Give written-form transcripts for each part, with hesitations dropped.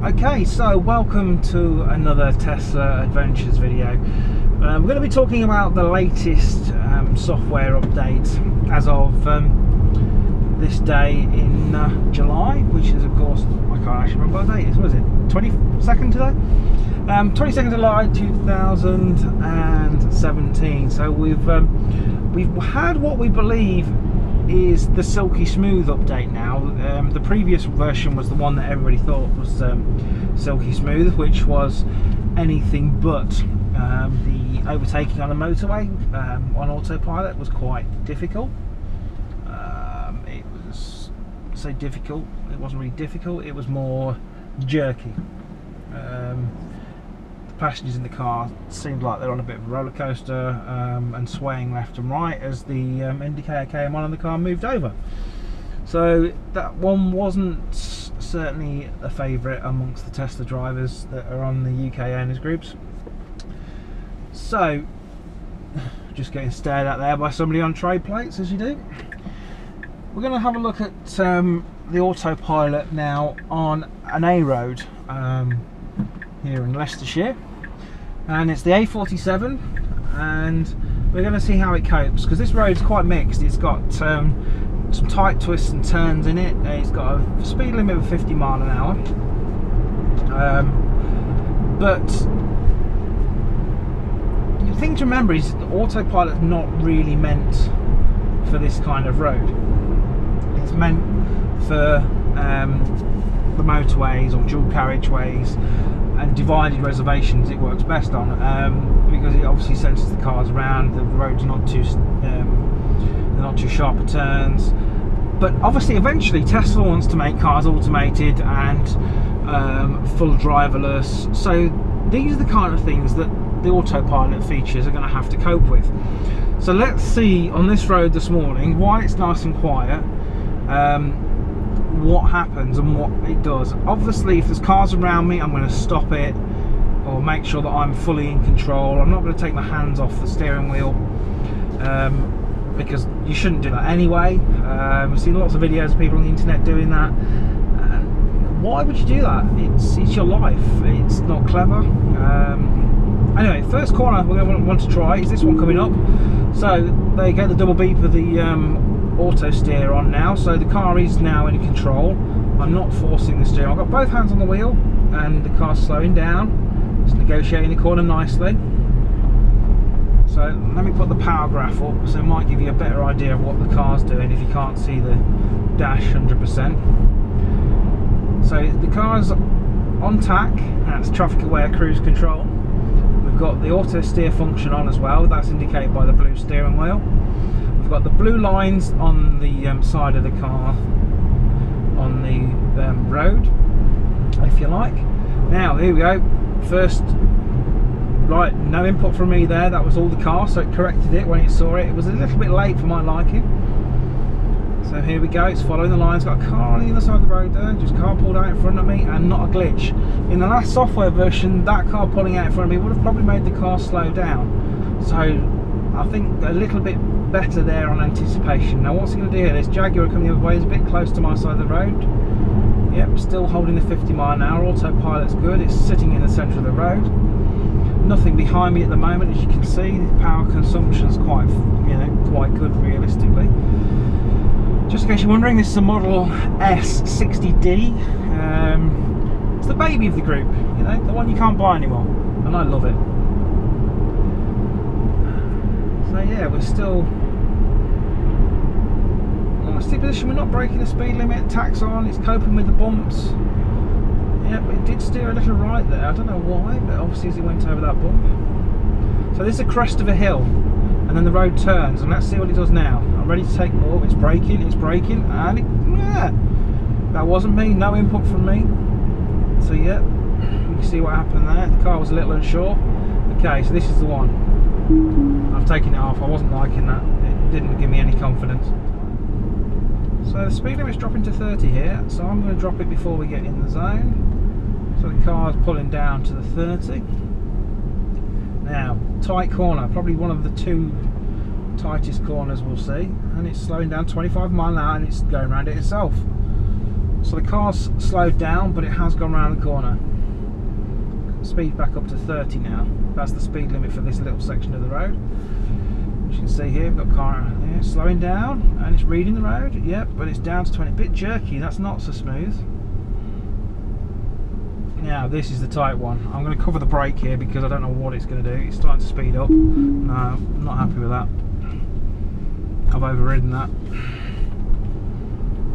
Okay, so welcome to another Tesla Adventures video. We're going to be talking about the latest software update as of this day in July, which is, of course, I can't actually remember what date it is. What is it? 22nd today? 22nd July 2017. So we've had what we believe is the Silky Smooth update now. The previous version was the one that everybody thought was Silky Smooth, which was anything but. The overtaking on the motorway on autopilot was quite difficult. It was so difficult, it wasn't really difficult, it was more jerky. The passengers in the car seemed like they're on a bit of a roller coaster and swaying left and right as the indicator came on and the car moved over. So that one wasn't certainly a favourite amongst the Tesla drivers that are on the UK owners groups. So, just getting stared at there by somebody on trade plates, as you do. We're going to have a look at the autopilot now on an A road here in Leicestershire, and it's the A47, and we're going to see how it copes, because this road is quite mixed. It's got some tight twists and turns in it. It's got a speed limit of 50 miles an hour, but the thing to remember is that the autopilot's not really meant for this kind of road. It's meant for the motorways or dual carriageways and divided reservations. It works best on because it obviously senses the cars around. The road's not too they're not too sharp at turns. But obviously, eventually, Tesla wants to make cars automated and full driverless. So these are the kind of things that the autopilot features are going to have to cope with. So let's see on this road this morning, while it's nice and quiet, what happens and what it does. Obviously, if there's cars around me, I'm going to stop it or make sure that I'm fully in control. I'm not going to take my hands off the steering wheel because you shouldn't do that anyway. I've seen lots of videos of people on the internet doing that. Why would you do that? It's your life. It's not clever. Anyway, first corner we're going to want to try is this one coming up. So there you go, the double beep of the auto steer on now. So the car is now in control. I'm not forcing the steering. I've got both hands on the wheel and the car's slowing down. It's negotiating the corner nicely. So let me put the power graph up so it might give you a better idea of what the car's doing if you can't see the dash 100%. So the car's on Tack, that's traffic aware cruise control. We've got the auto steer function on as well, that's indicated by the blue steering wheel. We've got the blue lines on the side of the car on the road, if you like. Now here we go, first, right, no input from me there, that was all the car, so it corrected it when it saw it. It was a little bit late for my liking. So here we go, it's following the lines, got a car on the other side of the road there, just a car pulled out in front of me and not a glitch. In the last software version, that car pulling out in front of me would have probably made the car slow down. So I think a little bit better there on anticipation. Now what's it going to do here? This Jaguar coming the other way is a bit close to my side of the road. Yep, still holding the 50 mile an hour, autopilot's good, it's sitting in the centre of the road. Nothing behind me at the moment, as you can see. The power consumption's quite good realistically. Just in case you're wondering, this is a Model S60D. It's the baby of the group, you know, the one you can't buy anymore, and I love it. So yeah, we're still in a steep position. We're not breaking the speed limit. Tack's on. It's coping with the bumps. Yep, it did steer a little right there. I don't know why, but obviously as it went over that bump. So this is a crest of a hill, and then the road turns, and let's see what it does now. I'm ready to take more. It's braking, and that wasn't me, no input from me. So yeah, you can see what happened there. The car was a little unsure. Okay, so this is the one. I've taken it off. I wasn't liking that. It didn't give me any confidence. So the speed limit's dropping to 30 here, so I'm going to drop it before we get in the zone. So the car's pulling down to the 30. Now, tight corner, probably one of the two tightest corners we'll see, and it's slowing down 25 miles an hour and it's going around it itself. So the car's slowed down, but it has gone round the corner. Speed back up to 30 now. That's the speed limit for this little section of the road. As you can see here, we've got a car here slowing down, and it's reading the road. Yep, but it's down to 20. Bit jerky. That's not so smooth. Now this is the tight one. I'm going to cover the brake here because I don't know what it's going to do. It's starting to speed up. No, I'm not happy with that. I've overridden that.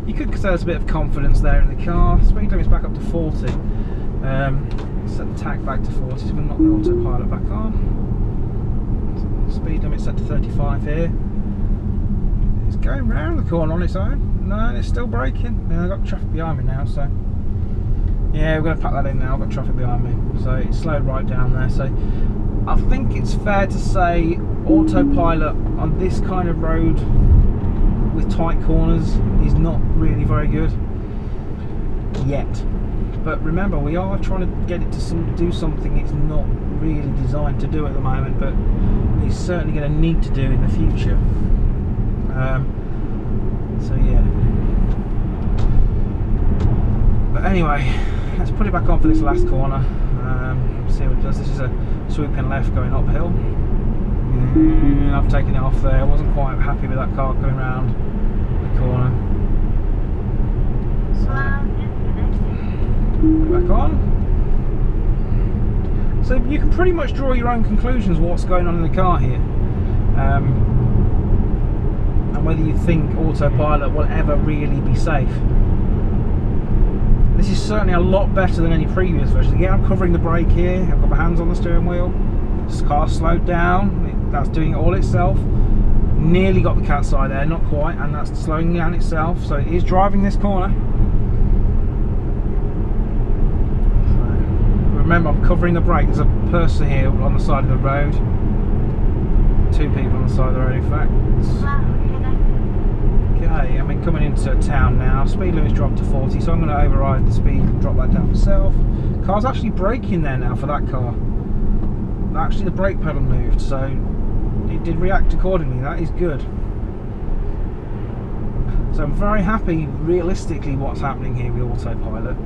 You could say there's a bit of confidence there in the car. Speed limit's back up to 40. Set the Tack back to 40, so we're going to knock the autopilot back on. Speed limit set to 35 here. It's going round the corner on its own. No, it's still braking. I've got traffic behind me now, so yeah, we're going to pack that in now. I've got traffic behind me, so it's slowed right down there. So I think it's fair to say autopilot on this kind of road with tight corners is not really very good yet. But remember, we are trying to get it to do something it's not really designed to do at the moment, but it's certainly going to need to do in the future. So yeah. But anyway, let's put it back on for this last corner. See what it does. This is a swooping left going uphill. I've taken it off there. I wasn't quite happy with that car going round the corner. So, put it back on. So you can pretty much draw your own conclusions what's going on in the car here, and whether you think autopilot will ever really be safe. This is certainly a lot better than any previous version. Again, I'm covering the brake here. I've got my hands on the steering wheel. This car slowed down. That's doing it all itself. Nearly got the cat's eye there, not quite, and that's slowing down itself. So it is driving this corner. Remember, I'm covering the brake. There's a person here on the side of the road. Two people on the side of the road, in fact. Okay, I'm coming into a town now. Speed limit's dropped to 40, so I'm going to override the speed and drop that down myself. Car's actually braking there now for that car. Actually, the brake pedal moved, so it did react accordingly. That is good. So I'm very happy, realistically, what's happening here with autopilot.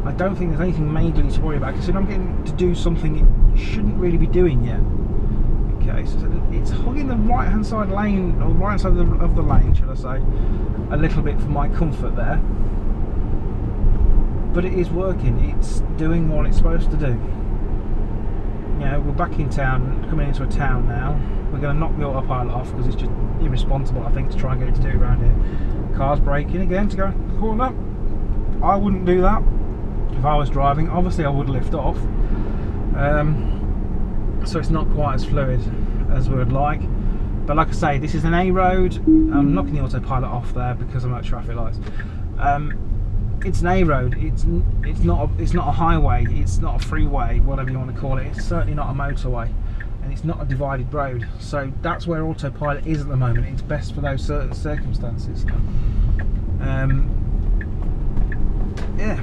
I don't think there's anything majorly to worry about, because I'm getting to do something it shouldn't really be doing yet. Okay, so it's hugging the right hand side lane, or right hand side of the lane, should I say, a little bit for my comfort there. But it is working. It's doing what it's supposed to do. You know, we're back in town, coming into a town now. We're going to knock the autopilot off because it's just irresponsible, I think, to try and get it to do it around here. Car's braking again to go corner. I wouldn't do that if I was driving. Obviously I would lift off, so it's not quite as fluid as we would like. But like I say, this is an A road. I'm knocking the autopilot off there because I'm at traffic lights. It's an A road. It's not a highway. It's not a freeway, whatever you want to call it. It's certainly not a motorway, and it's not a divided road. So that's where autopilot is at the moment. It's best for those certain circumstances. Yeah,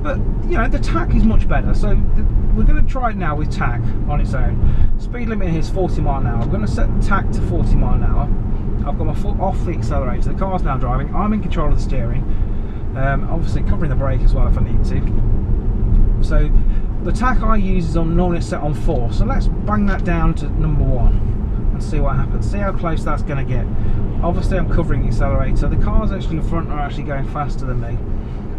but you know, the Tack is much better. So we're going to try it now with Tack on its own. Speed limit here is 40 mile an hour. I'm going to set the Tack to 40 mile an hour. I've got my foot off the accelerator. The car's now driving. I'm in control of the steering. Obviously covering the brake as well if I need to. So the Tack I use is normally set on 4. So let's bang that down to number 1 and see what happens. See how close that's going to get. Obviously I'm covering the accelerator. The cars actually in the front are actually going faster than me.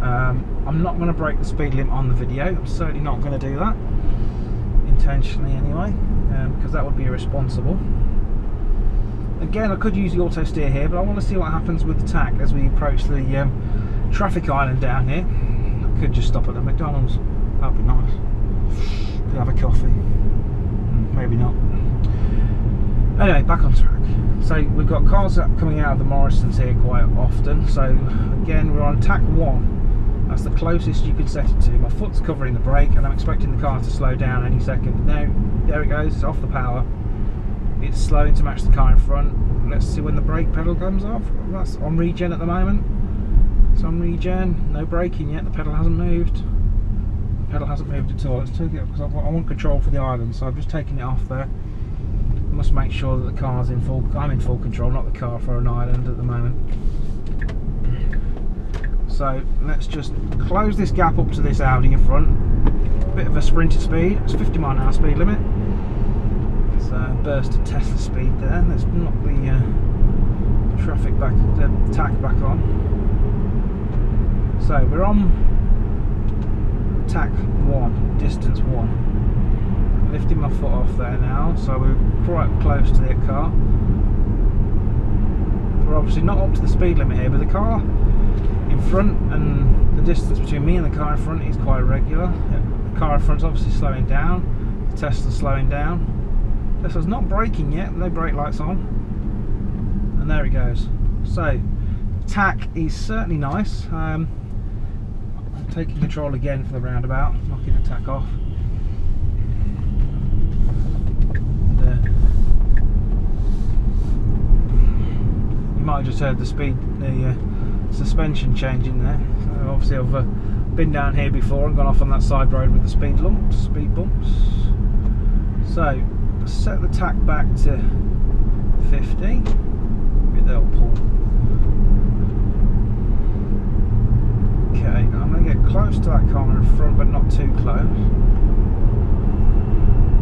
I'm not going to break the speed limit on the video. I'm certainly not going to do that intentionally anyway, because that would be irresponsible. Again, I could use the auto steer here, but I want to see what happens with the Tack as we approach the traffic island down here. I could just stop at the McDonald's. That'd be nice. Could have a coffee. Maybe not. Anyway, back on track. So we've got cars coming out of the Morrisons here quite often. So again, we're on Tack 1. That's the closest you can set it to. My foot's covering the brake, and I'm expecting the car to slow down any second. Now, there it goes. It's off the power. It's slowing to match the car in front. Let's see when the brake pedal comes off. That's on regen at the moment. It's on regen. No braking yet. The pedal hasn't moved. The pedal hasn't moved at all. Let's take it up because I want control for the island. So I've just taken it off there. I must make sure that the car's in full. I'm in full control, not the car for an island at the moment. So let's just close this gap up to this Audi in front. Bit of a sprinter speed. It's 50 mph speed limit. It's a burst of Tesla speed there. Let's knock the traffic back, the Tack back on. So we're on Tack 1, distance 1. Lifting my foot off there now, so we're quite close to the car. We're obviously not up to the speed limit here, but the car in front and the distance between me and the car in front is quite regular. The car in front's obviously slowing down, the Tesla's slowing down. Tesla's not braking yet, no brake lights on. And there it goes. So, Tack is certainly nice. I'm taking control again for the roundabout, knocking the Tack off. You might have just heard the speed, the suspension changing there. So obviously I've been down here before and gone off on that side road with the speed bumps. So set the Tack back to 50. Get the old pull. Okay, I'm going to get close to that car in front, but not too close.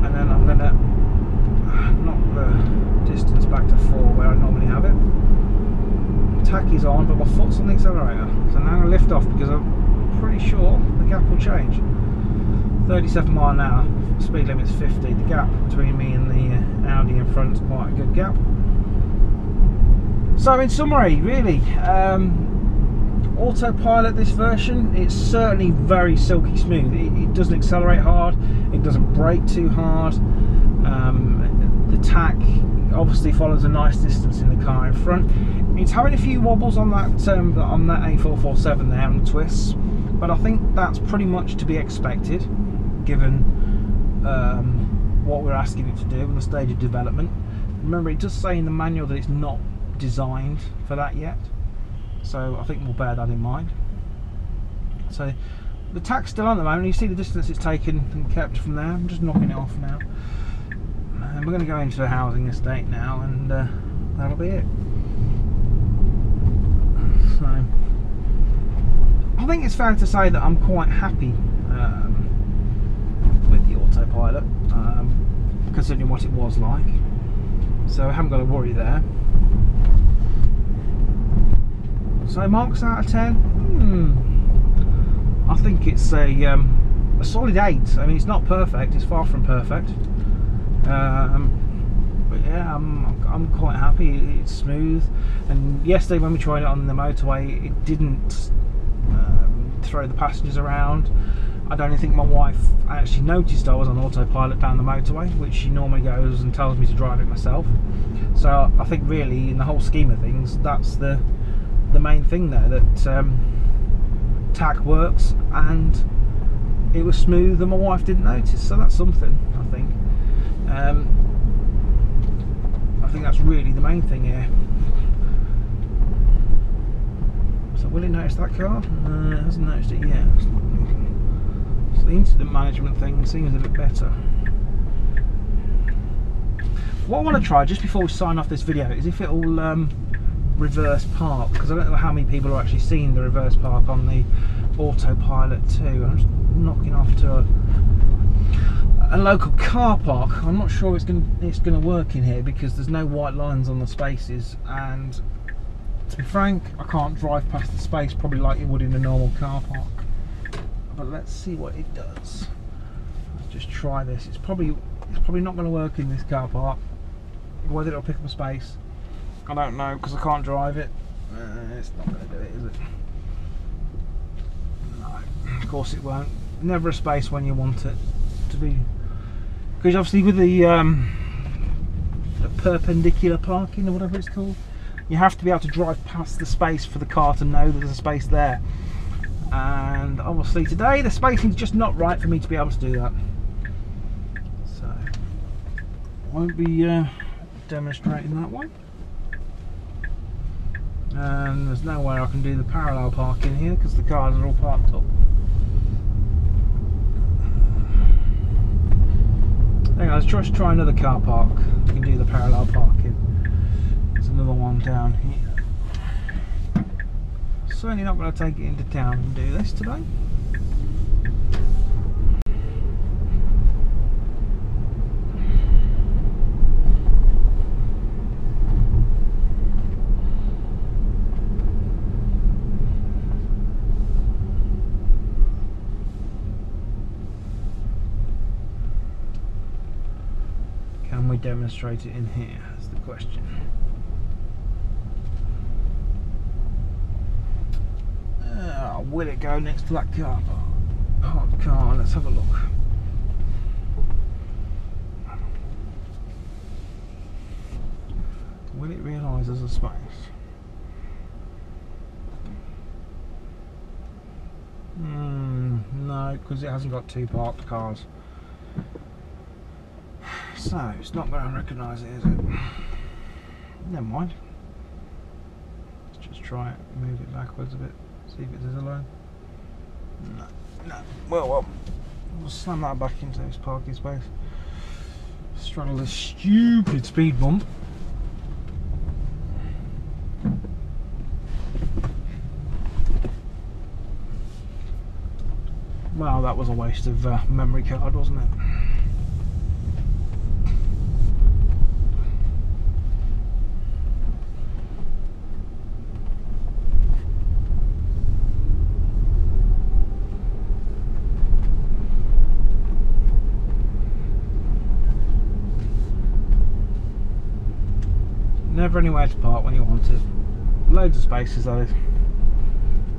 And then I'm going to knock the distance back to 4 where I normally have it. Tack is on, but my foot's on the accelerator. So now I'm going to lift off because I'm pretty sure the gap will change. 37 mph, speed limit's 50. The gap between me and the Audi in front is quite a good gap. So in summary, really, autopilot this version, it's certainly very silky smooth. It doesn't accelerate hard, it doesn't brake too hard. The Tack obviously follows a nice distance in the car in front. It's having a few wobbles on that A447 there and the twists, but I think that's pretty much to be expected given what we're asking it to do in the stage of development. Remember, it does say in the manual that it's not designed for that yet, so I think we'll bear that in mind. So the Tack's still on at the moment. You see the distance it's taken and kept from there. I'm just knocking it off now, and we're going to go into a housing estate now, and that'll be it. So I think it's fair to say that I'm quite happy with the autopilot, considering what it was like. So I haven't got to worry there. So marks out of 10, I think it's a solid 8. I mean, it's not perfect, it's far from perfect, but yeah, I'm quite happy. It's smooth, and yesterday when we tried it on the motorway, it didn't throw the passengers around. I don't think my wife actually noticed I was on autopilot down the motorway, which she normally goes and tells me to drive it myself. So I think really, in the whole scheme of things, that's the main thing there, that Tack works and it was smooth and my wife didn't notice, so that's something, I think. I think that's really the main thing here. So will it notice that car? No, it hasn't noticed it yet. So the incident management thing seems a bit better. What I want to try just before we sign off this video is if it'll reverse park, because I don't know how many people are actually seeing the reverse park on the autopilot too. I'm just knocking off to a local car park. I'm not sure it's going to work in here because there's no white lines on the spaces, and to be frank, I can't drive past the space probably like you would in a normal car park. But let's see what it does. Let's just try this. It's probably not going to work in this car park. Whether it'll pick up a space, I don't know, because I can't drive it. It's not going to do it, is it? No, of course it won't. Never a space when you want it to be, because obviously with the perpendicular parking or whatever it's called, you have to be able to drive past the space for the car to know there's a space there. And obviously today the spacing's just not right for me to be able to do that. So I won't be demonstrating that one. And there's no way I can do the parallel parking here because the cars are all parked up. Hang on, let's just try another car park. You can do the parallel parking. There's another one down here. certainly not going to take it into town and do this today. Can we demonstrate it in here? That's the question. Will it go next to that car? Parked car. Let's have a look. Will it realise there's a space? No, because it hasn't got two parked cars. So it's not going to recognise it, is it? Never mind. Let's just try it. Move it backwards a bit. See if it does alone. No. Well, we'll slam that back into this parking space. Straddle this stupid speed bump. Well, that was a waste of memory card, wasn't it? Never anywhere to park when you want it. Loads of spaces though.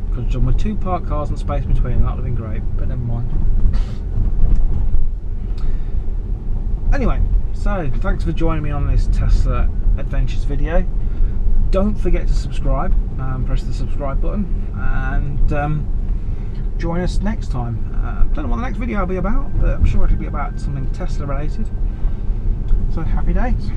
Could have done with two parked cars and space between them, that would have been great, but never mind. Anyway, so thanks for joining me on this Tesla Adventures video. Don't forget to subscribe, press the subscribe button, and join us next time. Don't know what the next video will be about, but I'm sure it'll be about something Tesla related. So happy days.